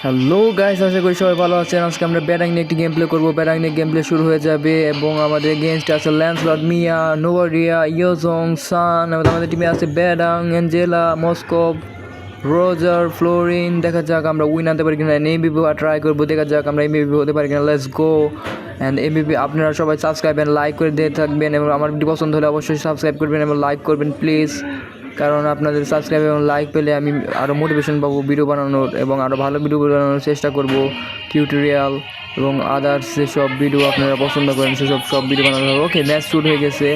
Hello guys, আশা করি সবাই ভালো আছেন। আজকে আমরা ব্যারাং নিয়ে একটি গেম প্লে করবো। ব্যারাং নিয়ে গেম প্লে শুরু হয়ে যাবে এবং আমাদের এগেইনস্টে আছে ল্যান্সলট, মিয়া, নোভারিয়া, ইয়োজং, সান। আমাদের টিমে আছে ব্যারাং, অ্যাঞ্জেলা, মস্কভ, রোজার, ফ্লোরিন। দেখা যাক আমরা উইন আনতে পারি কিনা। এমবিপি ট্রাই করবো, দেখা যাক আমরা এমবিপি হতে পারি কিনা। Let's go. অ্যান্ড এমবিপি আপনারা সবাই সাবস্ক্রাইব অ্যান্ড লাইক করে দিয়ে থাকবেন এবং আমার ভিডিও পছন্দ হলে অবশ্যই সাবস্ক্রাইব করবেন এবং লাইক করবেন প্লিজ, কারণ আপনাদের সাবস্ক্রাইব এবং লাইক পেলে আমি আরও মোটিভেশন পাবো ভিডিও বানানোর এবং আরও ভালো ভিডিও বানানোর চেষ্টা করব। টিউটোরিয়াল এবং আদার্স যেসব ভিডিও আপনারা পছন্দ করেন সব ভিডিও বানানো হবে। ওকে, ম্যাচ শুরু হয়ে গেছে।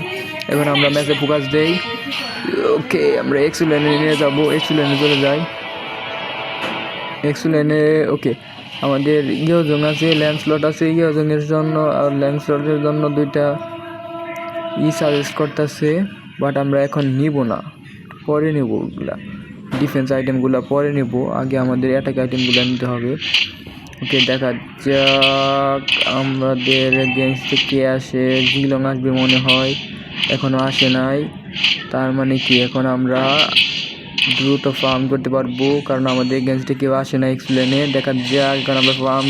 এখন আমরা ম্যাচে ফোকাস দেই। ওকে, আমরা এক্সু লাইনে নিয়ে যাবো। এক্সু লাইনে চলে যাই। এক্সু লাইনে ওকে, আমাদের ইয়োজং আছে, ল্যান্সলট আছে। ইয়োজংয়ের জন্য আর ল্যান্সলটের জন্য দুইটা সাজেস্ট করতেছে, বাট আমরা এখন নিব না, পরে নেব। ওগুলা ডিফেন্স আইটেমগুলো পরে নেব, আগে আমাদের অ্যাটাক আইটেমগুলো নিতে হবে। ওকে, দেখা যাক আমাদের এগেইনস্টে কে আসে। জিলং আসবে মনে হয়, এখনও আসে নাই। তার মানে কি এখন আমরা দ্রুত ফার্ম করতে পারবো, কারণ আমাদের এগেইনস্টে কেউ আসে না এক্সপ্লেনে। দেখা যাক এখন আমরা ফার্ম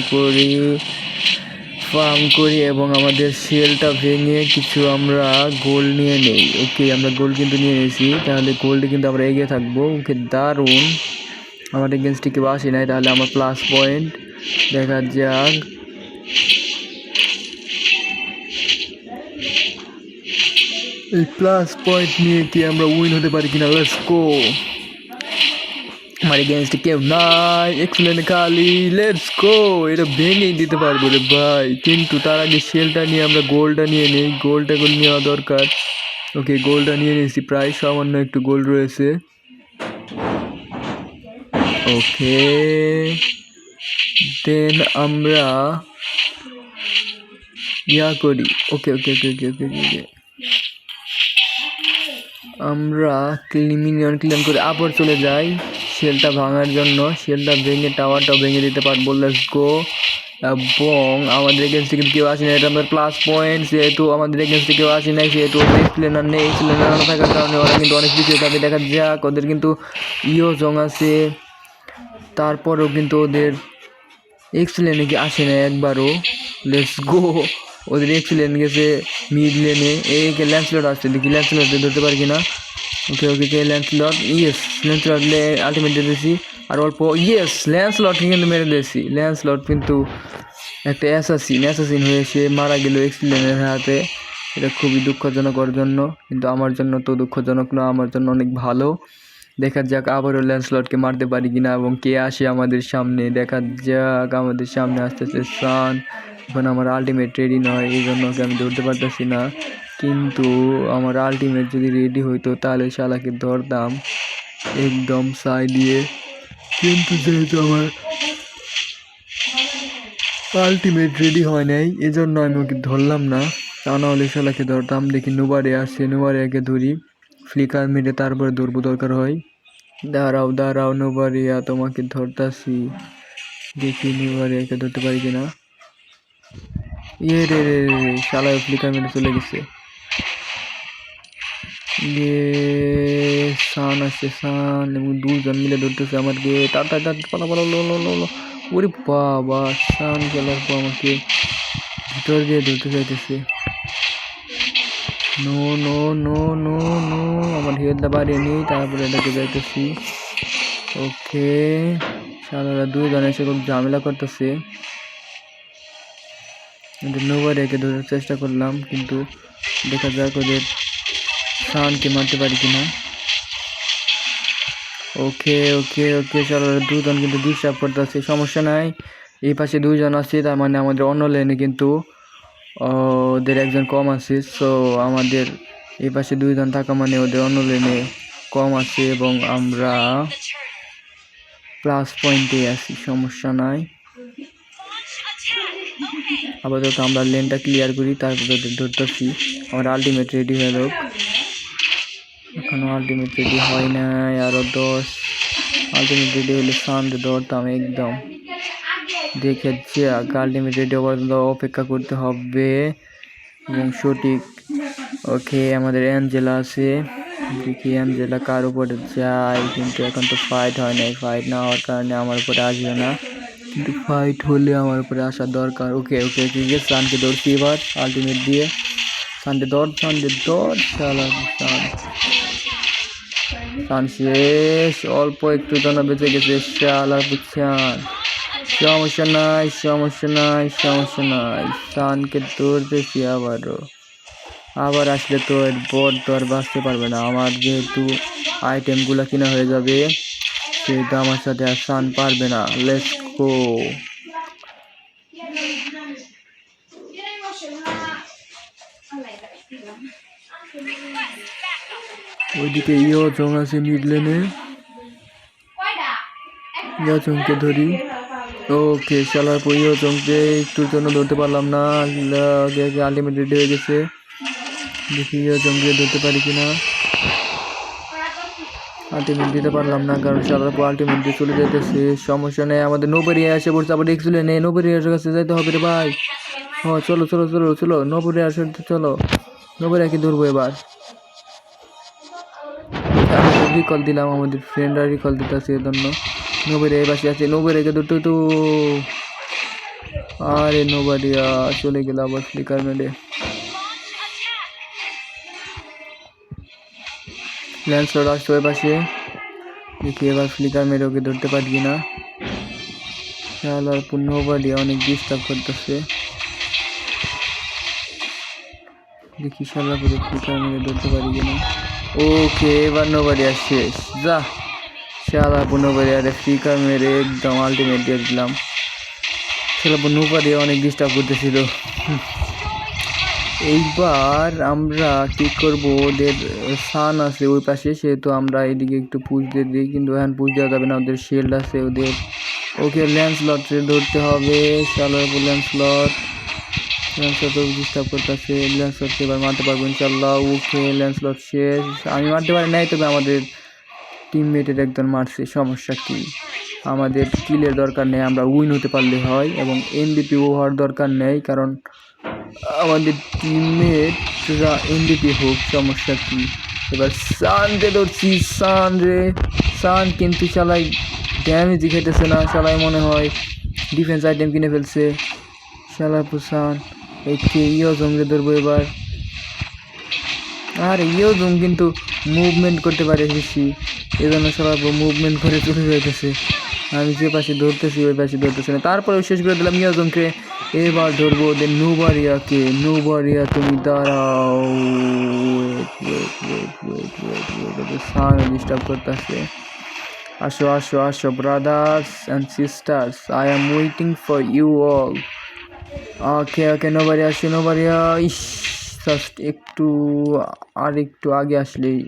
করি এবং আমাদের শেলটা ভেঙে কিছু আমরা গোল নিয়ে নেই। ওকে, আমরা গোল কিন্তু নিয়ে নিয়েছি, তাহলে গোল্ডে কিন্তু আমরা এগিয়ে থাকবো। ওকে, দারুণ। আমাদের এগেইনস্টে কেউ আসে নাই, তাহলে আমার প্লাস পয়েন্ট। দেখা যাক এই প্লাস পয়েন্ট নিয়ে কি আমরা উইন হতে পারি কিনা। Let's go. আমার এগেইনস্টে কেউ নাই, এক্সপ্লেন খালি। Let's go. এটা ভেঙেই দিতে পারবো রে ভাই, কিন্তু তার আগে শেলটা নিয়ে আমরা গোলটা নিয়ে নিই। গোলটা নেওয়া দরকার। ওকে, গোলটা নিয়ে নিয়েছি, প্রায় সামান্য একটু গোল রয়েছে। ওকে, দেন আমরা করি। ওকে ওকে ওকে ওকে ওকে ওকে আমরা মিনিয়ন ক্লিন করে আবার চলে যাই শেলটা ভাঙার জন্য। শেলটা ভেঙে টাওয়ারটাও ভেঙে দিতে পারবো। Let's go. এবং আমাদের এগেন্সে কিন্তু কেউ আসে না, এটা আমাদের প্লাস পয়েন্ট। যেহেতু আমাদের এগেন্সে কেউ আসে নাই, সেহেতু এক্সপ্লেনার নেই। এক্সপ্লেনার না থাকার কারণে ওরা কিন্তু অনেক পিছিয়ে থাকে। দেখা যাক, ওদের কিন্তু ইয়োজং আছে, তারপরেও কিন্তু ওদের এক্সপ্লেনে কি আসে না একবারও। Let's go. ওদের এক্সপ্লেন গেছে মিড লেনে। কে ল্যান্সলট আসছে, দেখি ল্যান্সলটে ধরতে পারি কিনা। ওকে ওকে কে ল্যান্সলট। ল্যান্সলট আলটিমেট দিয়ে দিয়েছি আর অল্প। ল্যান্সলটকে কিন্তু মেরে দিয়েছি। ল্যান্সলট কিন্তু একটা অ্যাসাসিন হয়ে সে মারা গেল এক্সপ্লেনের হাতে। এটা খুবই দুঃখজনক ওর জন্য, কিন্তু আমার জন্য তো দুঃখজনক না, আমার জন্য অনেক ভালো। দেখা যাক আবারও ল্যান্সলটকে মারতে পারি কিনা এবং কে আসে আমাদের সামনে। দেখা যাক, আমাদের সামনে আসতেছে সান। এখন আমার আলটিমেট রেডি নয়, এই জন্য ওকে আমি ধরতে পারতেছি না। কিন্তু আমার আলটিমেট যদি রেডি হইতো তাহলে শালাকে ধরতাম একদম সাই দিয়ে। কিন্তু যেহেতু আমার আলটিমেট রেডি হয় নাই, এজন্য আমি ওকে ধরলাম না। তা নাহলে শালাকে ধরতাম। দেখি নোবারে আসছে, নোবারিয়াকে ধরি। ফ্লিকার মেরে তারপরে ধরবো দরকার হয়। দাঁড়াও নোবারিয়া, তোমাকে ধরতাছি। দেখি নোবারিয়াকে ধরতে পারি কিনা। রে শালায় ফ্লিকার মেরে চলে গেছে। সান আসছে, সান এবং দুজন মিলে ধরতেছে আমাকে। তাড়াতাড়ি পালা লো। ওরে বাবা, সান খেলার পর আমাকে ভিতর দিয়ে ধরতে চাইতেছে। No no no no no, আমার হেলটা বাড়িয়ে নিই, তারপরে এটাকে যাইতেছি। ওকে, সারারা দুজন এসে খুব ঝামেলা করতেছে। নোভারিয়াকে ধরার চেষ্টা করলাম, কিন্তু দেখা যাক ওদের সানকে মারতে পারি কিনা। ওকে ওকে ওকে সারারা দুজন কিন্তু ডিস্টার্ব করতেছে। সমস্যা নাই, এই পাশে দুইজন আছে, তার মানে আমাদের অন্য লেনে কিন্তু ওদের একজন কম আছে। সো আমাদের এই পাশে দুইজন থাকা মানে ওদের অন্য লেনে কম আছে এবং আমরা প্লাস পয়েন্টে আছি। সমস্যা নাই, আপাতত আমরা লেনটা ক্লিয়ার করি, তারপর ওদের ধরতেছি। আমার আলটিমেট রেডি হয়ে হোক। এখনও আলটিমেট রেডি হয় নাই, আরও 10 আলটিমেট রেডি হলে সানডে ধরতাম একদম। দেখে যাক, আলটিমেট রেডি হওয়ার জন্য অপেক্ষা করতে হবে এবং সঠিক। ওকে, আমাদের অ্যাঞ্জেলা আছে, দেখি অ্যাঞ্জেলা কার উপরে যায়, কিন্তু এখন তো ফাইট হয় নাই। ফাইট না হওয়ার কারণে আমার উপরে আসবে না। কিন্তু ফাইট হলে আমার উপরে আসা দরকার। ওকে ওকে ওকে ওকে, সানকে ধরছি এবার আলটিমেট দিয়ে। সানডে ধর, সানডে ধর, শালা সান। সান শেষ, অল্প একটু জন্য বেঁচে গেছে শালা বুঝছান। সমস্যা নাই সমস্যা নাই সমস্যা নাই, সানকে ধরতেছি আবারও। আবার আসলে তো এর বট তো আর বাঁচতে পারবে না। আমার যেহেতু আইটেমগুলো কিনা হয়ে যাবে, সেহেতু আমার সাথে আর সান পারবে না। Let's go. ওইদিকে জং আছে মিড লেনে, জংকে ধরি। ওকে শালার পর জংকে একটুর জন্য ধরতে পারলাম না। আলটিমেট রেডি হয়ে গেছে, দেখি জংকে ধরতে পারি কিনা। আলটিমেট দিতে পারলাম না, কারণ শালার পর আলটিমেট দিয়ে চলে যেতেছে। সমস্যা নেই, আমাদের নোবেরিয়া এসে পড়ছে। আবার এক্সুলে নেই, নোবেরিয়ার কাছে যাইতে হবে রে ভাই। হ্যাঁ চলো চলো চলো চলো, নোবেরিয়ার সাথে চলো। নোবেরিয়াকে ধরবো এবার। রিকল দিলাম, আমাদের ফ্রেন্ডরা রিকল দিতেছে এর জন্য। নোবেরিয়া এই পাশে আছে, নোবেরিয়াকে ধরতে তো। আরে নোবেরিয়া চলে গেল আবার ফ্লিকার মেরে। ল্যান্সলট আসতো ওই পাশে, দেখি এবার ফ্লিকার মেরে ওকে ধরতে পারবি না। শালার নোবেরিয়া অনেক ডিস্টার্ব করতেছে। দেখি শালা করে ফ্লিকার মেরে ধরতে পারি কিনা। ওকে এবার নোবেরিয়া শেষ, যা। শালা নোবেরিয়ারে ফ্লিকার মেরে একদম আলটিমেট দিয়ে দিলাম। শালা নোবেরিয়া অনেক ডিস্টার্ব করতেছিল। এইবার আমরা কি করবো, ওদের সান আছে ওই পাশে, সেহেতু আমরা এদিকে একটু পুশ দিয়ে দিই। কিন্তু এখন পুশ দেওয়া যাবে না, ওদের শিল্ড আছে ওদের। ওকে ল্যান্সলটে ধরতে হবে, শালার ল্যান্সলট ডিস্টার্ব করতেছে। ল্যান্সলটকে এবার মারতে পারবো ইনশাল্লাহ। ওকে ল্যান্সলট শেষ, আমি মারতে পারি নাই, তবে আমাদের টিমমেটের একজন মারছে। সমস্যা কি, আমাদের কিলের দরকার নেই, আমরা উইন হতে পারলে হয়। এবং এমভিপি হওয়ার দরকার নেই, কারণ আমাদের টিমমেটরা এমভিপি হোক, সমস্যা কি। এবার সানকে ধরছি, সান রে সান, কিন্তু শালাই ড্যামেজই খেতেছে না। শালাই মনে হয় ডিফেন্স আইটেম কিনে ফেলছে শালা পুসান। একে জঙ্গে ধরবো এবার। আর জং কিন্তু মুভমেন্ট করতে পারে বেশি, এজন্য সবাই মুভমেন্ট করে চলে যাইতেছে। আমি যে পাশে ধরতেছি ওই পাশে ধরতেছে না, তারপরে শেষ করে দিলাম জংকে। এবার ধরবো ওদের নোবেরিয়াকে। নোবেরিয়া তুমি দাঁড়াও, সামনে ডিস্টার্ব করতেছে। আসো আসো আসো brothers and sisters, I am waiting for you all. Okay okay নোবেরিয়া আসো, নোবেরিয়া। ইস জাস্ট একটু আর একটু আগে আসলেই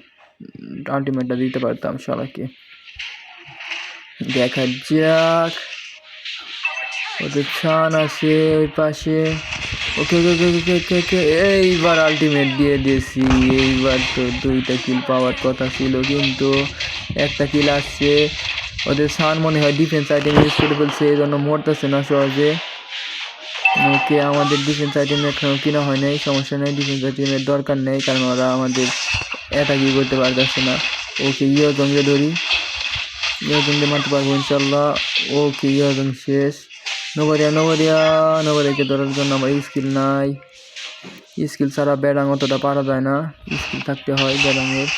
আলটিমেটটা দিতে পারতাম শালাকে। দেখা যাক, ওদের ছান আছে ওই পাশে। ওকে ওকে ওকে ওকে ওকে ওকে, এইবার আলটিমেট দিয়ে দিয়েছি। এইবার তো 2টা কিল পাওয়ার কথা ছিল, কিন্তু একটা কিল আসছে। ওদের ছান মনে হয় ডিফেন্স আইটেম ইউজ করে ফেলছে, এই জন্য মরতেছে না সহজে। ওকে আমাদের ডিফেন্স আইটেম এখনও কিনা হয় নাই, সমস্যা নেই, ডিফেন্স আইটেমের দরকার নেই, কারণ ওরা আমাদের অ্যাটাকই করতে পারতেছে না। ওকে জঙ্গে ধরি, জঙ্গে মারতে পারবো ইনশাল্লাহ। ওকে জং শেষ। নোবেরিয়া নোবেরিয়া নোবেরিয়াকে ধরার জন্য আমার স্কিল নাই, স্কিল ছাড়া ব্যাডাং অতটা পারা যায় না, স্কিল থাকতে হয় ব্যাডাংয়ের।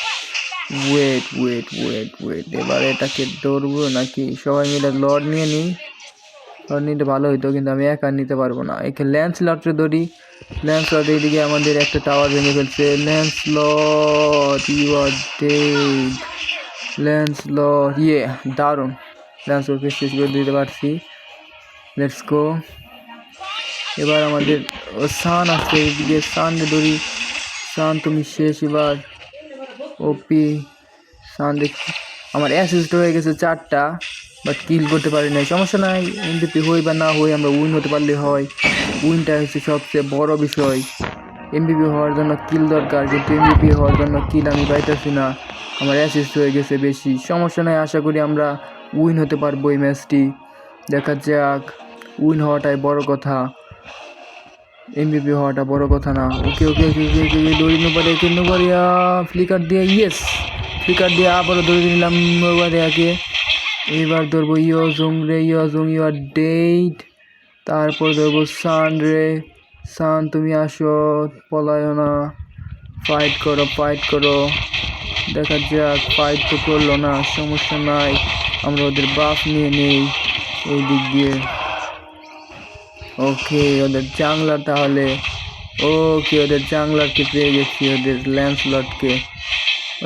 ওয়েট ওয়েট ওয়েট ওয়েট, এবার এটাকে ধরবো নাকি সবাই মিলে লর্ড নিয়ে নিই। লর্ড নিতে ভালো হইতো, কিন্তু আমি একা নিতে পারবো না। এখানে ল্যান্সলটকে ধরি। ল্যান্সলট এইদিকে আমাদের একটা টাওয়ার ভেঙে ফেলছে। Lancelot you are dead. Lancelot দারুণ, ল্যান্সলটকে শেষ করে দিতে পারছি। Let's go. এবার আমাদের সান আসছে এইদিকে, সানকে ধরি। সান তুমি শেষ এবার। ওপি সান দেখছি আমার অ্যাসিস্ট হয়ে গেছে 4টা, বাট কিল করতে পারি নাই। সমস্যা নাই, এমভিপি হই বা না হই, আমরা উইন হতে পারলে হয়। উইনটা হচ্ছে সবচেয়ে বড় বিষয়। এমভিপি হওয়ার জন্য কিল দরকার, কিন্তু এমভিপি হওয়ার জন্য কিল আমি পাইতেছি না। আমার অ্যাসিস্ট হয়ে গেছে বেশি, সমস্যা নাই, আশা করি আমরা উইন হতে পারবো এই ম্যাচটি। দেখা যাক, উইন হওয়াটাই বড় কথা, এমভিপি হওয়াটা বড় কথা না। ওকে ওকে ওকে ওকে ওকে দৌড়ি নোবেরিয়া ফ্লিকার দিয়ে, ইয়েস ফ্লিকার দিয়ে আবারও দৌড়ে নিলাম নোবেরিয়াকে। এবার ধরবো ইয়জং রে, ইয়জং ইউর ডেট। তারপর ধরবো সান রে, সান তুমি আসো, পলায়ও না, ফাইট করো ফাইট করো। দেখা যাক, ফাইট তো করলো না, সমস্যা নাই, আমরা ওদের বাফ নিয়ে নেই এই দিক দিয়ে। ওকে ওদের জাংলার তাহলে, ওকে ওদের জাংলারকে পেয়ে গেছি, ওদের ল্যান্সলটকে।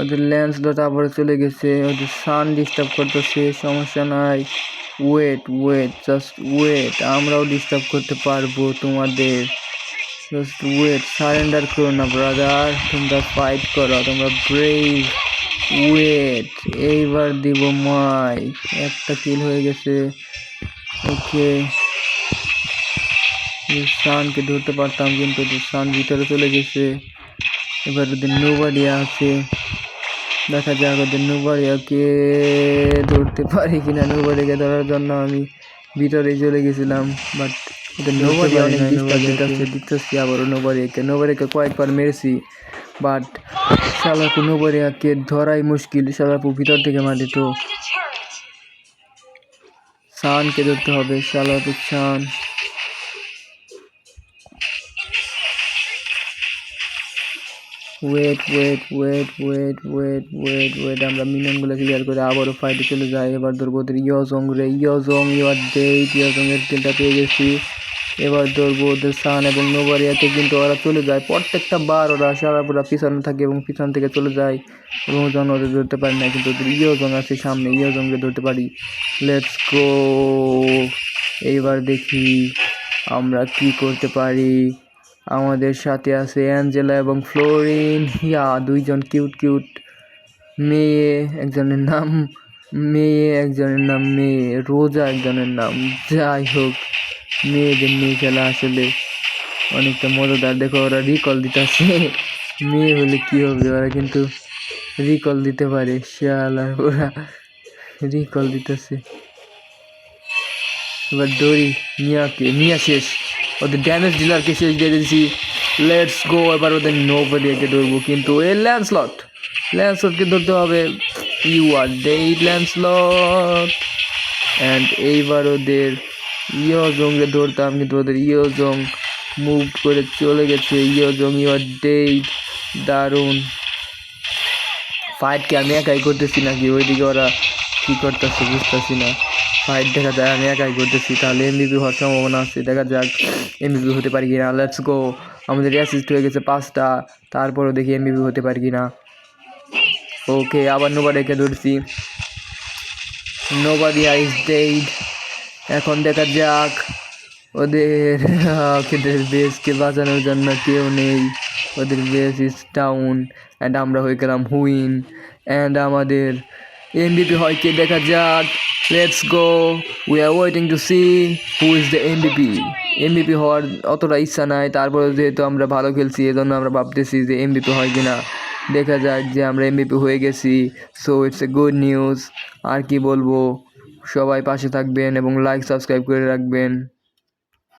ওদের ল্যান্সলট আবার চলে গেছে, ওদের সান ডিস্টার্ব করতেছে, সমস্যা নাই। ওয়েট ওয়েট জাস্ট ওয়েট, আমরাও ডিস্টার্ব করতে পারবো তোমাদের। জাস্ট ওয়েট, সারেন্ডার করো না ব্রাদার, তোমরা ফাইট করো, তোমরা ব্রেভ। ওয়েট, এইবার দিব মাই, একটা কিল হয়ে গেছে। ওকে, সানকে ধরতে পারতাম কিন্তু সান ভিতরে চলে গেছে। এবার ওদের নোবাড়িয়া আছে, দেখা যাক ওদের নোবাড়িয়াকে ধরতে পারি কিনা। নোবাড়িয়াকে ধরার জন্য আমি ভিতরে চলে গেছিলাম, বাট ওদের নোবাড়িয়া অনেক ডিস্টার্ব দিতেছি। আবারও নোবাড়িয়াকে কয়েকবার মেরেছি, বাট শালাপু নোবাড়িয়াকে ধরাই মুশকিল, শালাপু ভিতর থেকে মারে। তো সানকে ধরতে হবে, শালাপু সান। Wait wait wait wait wait wait wait, আমরা মিনিয়নগুলো ক্লিয়ার করে আবারও ফাইটে চলে যাই। এবার ধরবো ওদের ইয়জং রে, ইয়জং ইউর ডেট, ইয়জংয়ের কিলটা পেয়ে গেছি। এবার ধরবো ওদের সান এবং নোবারিয়াকে, কিন্তু ওরা চলে যায় প্রত্যেকটা বার, ওরা সারা পুরা পিছনে থাকে এবং পিছন থেকে চলে যায় এবং যেন ওদের ধরতে পারি না। কিন্তু ওদের ইয়জং আছে সামনে, ইয়জংকে ধরতে পারি। লেটস গো, এইবার দেখি আমরা কি করতে পারি। আমাদের সাথে আছে অ্যাঞ্জেলা এবং ফ্লোরিন, ইয়া দুইজন কিউট কিউট মেয়ে, একজনের নাম মেয়ে, একজনের নাম মেয়ে, রোজা একজনের নাম। যাই হোক, মেয়েদের নিয়ে খেলা আসলে অনেকটা মজাদার। দেখো ওরা রিকল দিতেছে, মেয়ে হলে কি হবে, ওরা কিন্তু রিকল দিতে পারে, শালা ওরা রিকল দিতেছে। এবার দড়ি মিয়া শেষ, ওদের ড্যামেজ ডিলারকে শেষ দিয়ে দিয়েছি। লেটস গো, এবার ওদের নোবাডিয়াকে ধরবো, কিন্তু এই ল্যান্সলটকে ধরতে হবে। You are dead Lancelot. And এইবার ওদের ইয়জংকে ধরতাম, কিন্তু ওদের ইয়জং মুভ করে চলে গেছে। ইয়জং ইউ আর ডেড। দারুণ ফাইটকে আমি একাই করতেছি নাকি ওইদিকে ওরা কী করতেছে বুঝতেছি না। ফাইট দেখা যায় আমি একাই করতেছি, তাহলে এমবিপি হওয়ার সম্ভাবনা আছে। দেখা যাক এমবিপি হতে পারি কিনা। লেটস গো, আমাদের অ্যাসিস্ট হয়ে গেছে 5টা, তারপরও দেখি এমবিপি হতে পারি কিনা। ওকে, আবার নোবাডিয়াকে ধরছি, নোবাডিয়া ইজ ডেড। এখন দেখা যাক ওদের বেসকে বাঁচানোর জন্য কেউ নেই, ওদের বেস ইজ ডাউন অ্যান্ড আমরা হয়ে গেলাম হুইন। অ্যান্ড আমাদের এমবিপি হয় কে, দেখা যাক। Let's go, we are waiting to see who is the MVP হওয়ার অতটা ইচ্ছা নাই, তারপরে যেহেতু আমরা ভালো খেলছি এজন্য আমরা ভাবতেছি যে এমবিপি হয় কিনা। দেখা যাক যে আমরা এমবিপি হয়ে গেছি, so it's a good news. আর কি বলবো, সবাই পাশে থাকবেন এবং লাইক সাবস্ক্রাইব করে রাখবেন।